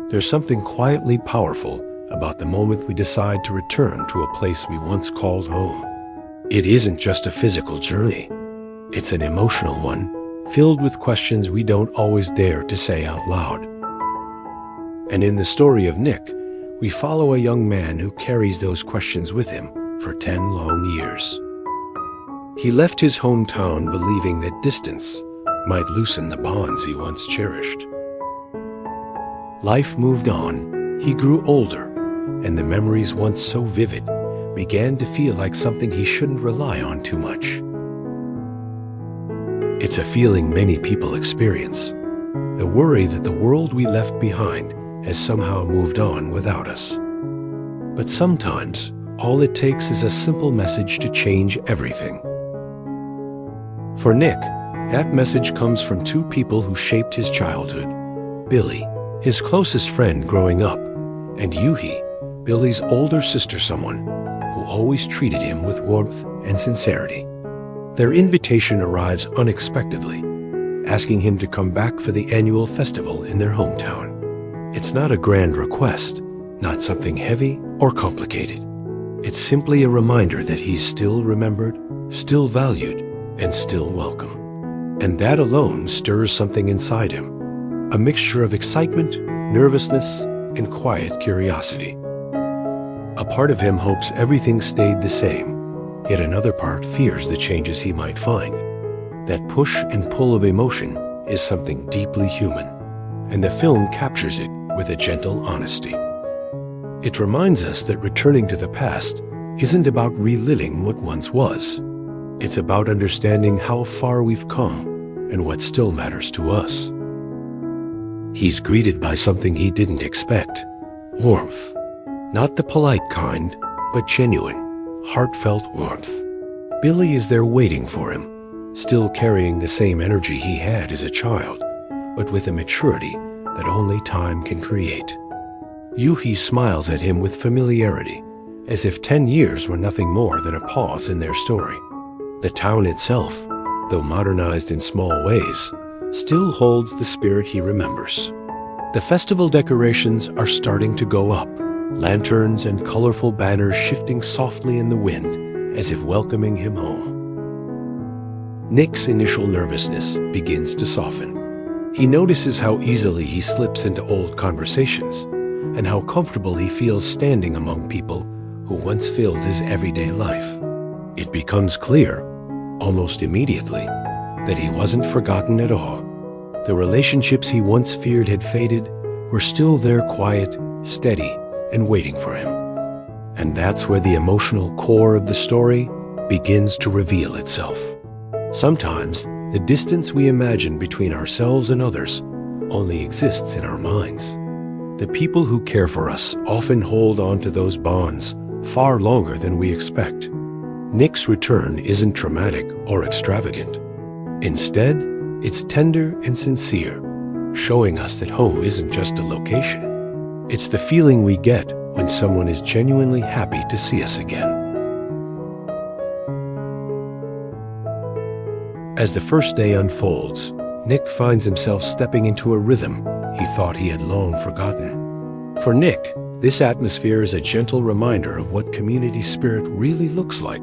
There's something quietly powerful about the moment we decide to return to a place we once called home. It isn't just a physical journey. It's an emotional one, filled with questions we don't always dare to say out loud. And in the story of Nick, we follow a young man who carries those questions with him for 10 long years. He left his hometown believing that distance might loosen the bonds he once cherished. Life moved on, he grew older, and the memories once so vivid began to feel like something he shouldn't rely on too much. It's a feeling many people experience, the worry that the world we left behind has somehow moved on without us. But sometimes, all it takes is a simple message to change everything. For Nick, that message comes from two people who shaped his childhood: Billy, his closest friend growing up, and Yuhi, Billy's older sister, someone who always treated him with warmth and sincerity. Their invitation arrives unexpectedly, asking him to come back for the annual festival in their hometown. It's not a grand request, not something heavy or complicated. It's simply a reminder that he's still remembered, still valued, and still welcome. And that alone stirs something inside him, a mixture of excitement, nervousness, and quiet curiosity. A part of him hopes everything stayed the same, yet another part fears the changes he might find. That push and pull of emotion is something deeply human, and the film captures it with a gentle honesty. It reminds us that returning to the past isn't about reliving what once was. It's about understanding how far we've come and what still matters to us. He's greeted by something he didn't expect: warmth. Not the polite kind, but genuine, heartfelt warmth. Billy is there waiting for him, still carrying the same energy he had as a child, but with a maturity that only time can create. Yuhi smiles at him with familiarity, as if 10 years were nothing more than a pause in their story. The town itself, though modernized in small ways, still holds the spirit he remembers. The festival decorations are starting to go up, lanterns and colorful banners shifting softly in the wind as if welcoming him home. Nick's initial nervousness begins to soften. He notices how easily he slips into old conversations and how comfortable he feels standing among people who once filled his everyday life. It becomes clear, almost immediately, that he wasn't forgotten at all. The relationships he once feared had faded were still there, quiet, steady, and waiting for him. And that's where the emotional core of the story begins to reveal itself. Sometimes, the distance we imagine between ourselves and others only exists in our minds. The people who care for us often hold on to those bonds far longer than we expect. Nick's return isn't dramatic or extravagant. Instead, it's tender and sincere, showing us that home isn't just a location. It's the feeling we get when someone is genuinely happy to see us again. As the first day unfolds, Nick finds himself stepping into a rhythm he thought he had long forgotten. For Nick, this atmosphere is a gentle reminder of what community spirit really looks like,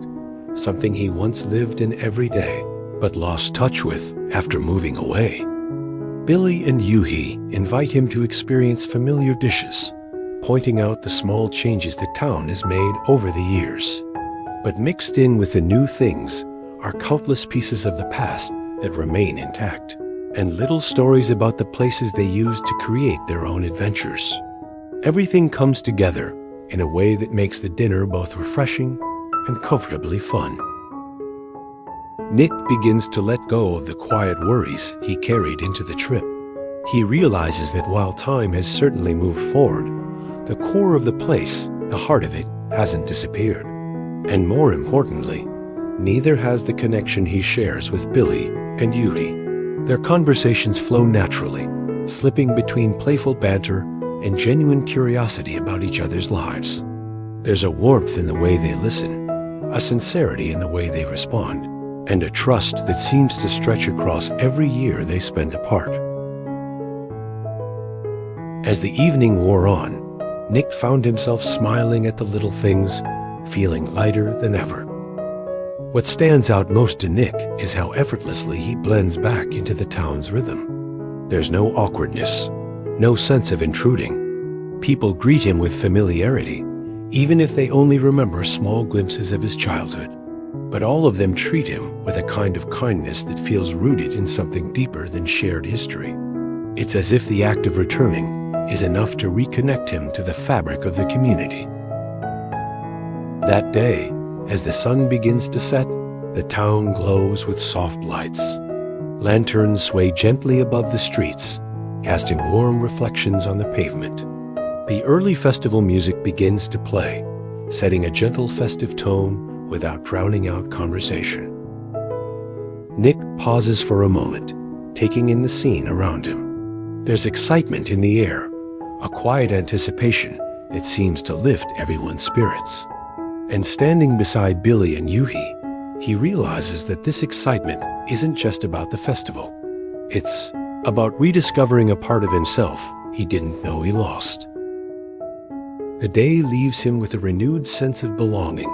something he once lived in every day, but lost touch with after moving away. Billy and Yuhi invite him to experience familiar dishes, pointing out the small changes the town has made over the years. But mixed in with the new things are countless pieces of the past that remain intact, and little stories about the places they used to create their own adventures. Everything comes together in a way that makes the dinner both refreshing and comfortably fun. Nick begins to let go of the quiet worries he carried into the trip. He realizes that while time has certainly moved forward, the core of the place, the heart of it, hasn't disappeared. And more importantly, neither has the connection he shares with Billy and Yuhi. Their conversations flow naturally, slipping between playful banter and genuine curiosity about each other's lives. There's a warmth in the way they listen, a sincerity in the way they respond, and a trust that seems to stretch across every year they spend apart. As the evening wore on, Nick found himself smiling at the little things, feeling lighter than ever. What stands out most to Nick is how effortlessly he blends back into the town's rhythm. There's no awkwardness, no sense of intruding. People greet him with familiarity, even if they only remember small glimpses of his childhood. But all of them treat him with a kind of kindness that feels rooted in something deeper than shared history. It's as if the act of returning is enough to reconnect him to the fabric of the community. That day, as the sun begins to set, the town glows with soft lights. Lanterns sway gently above the streets, casting warm reflections on the pavement. The early festival music begins to play, setting a gentle festive tone without drowning out conversation. Nick pauses for a moment, taking in the scene around him. There's excitement in the air, a quiet anticipation that seems to lift everyone's spirits. And standing beside Billy and Yuhi, he realizes that this excitement isn't just about the festival. It's about rediscovering a part of himself he didn't know he lost. The day leaves him with a renewed sense of belonging,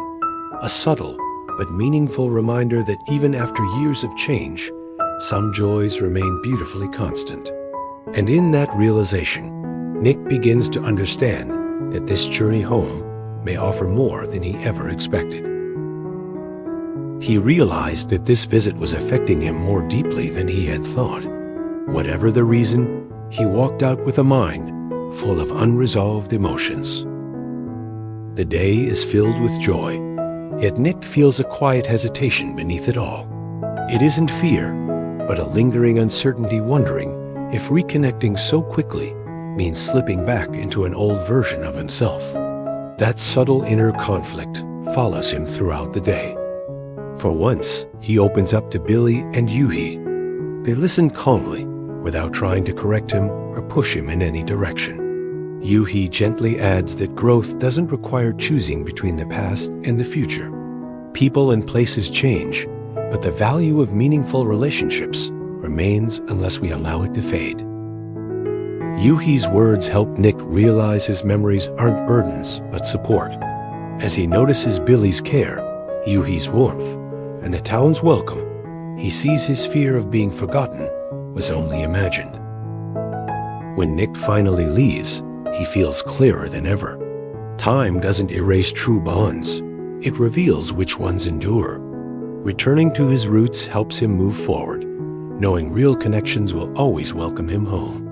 a subtle but meaningful reminder that even after years of change, some joys remain beautifully constant. And in that realization, Nick begins to understand that this journey home may offer more than he ever expected. He realized that this visit was affecting him more deeply than he had thought. Whatever the reason, he walked out with a mind full of unresolved emotions. The day is filled with joy, yet Nick feels a quiet hesitation beneath it all. It isn't fear, but a lingering uncertainty, wondering if reconnecting so quickly means slipping back into an old version of himself. That subtle inner conflict follows him throughout the day. For once, he opens up to Billy and Yuhi. They listen calmly, without trying to correct him or push him in any direction. Yuhi gently adds that growth doesn't require choosing between the past and the future. People and places change, but the value of meaningful relationships remains unless we allow it to fade. Yuhi's words help Nick realize his memories aren't burdens, but support. As he notices Billy's care, Yuhi's warmth, and the town's welcome, he sees his fear of being forgotten was only imagined. When Nick finally leaves, he feels clearer than ever. Time doesn't erase true bonds. It reveals which ones endure. Returning to his roots helps him move forward, knowing real connections will always welcome him home.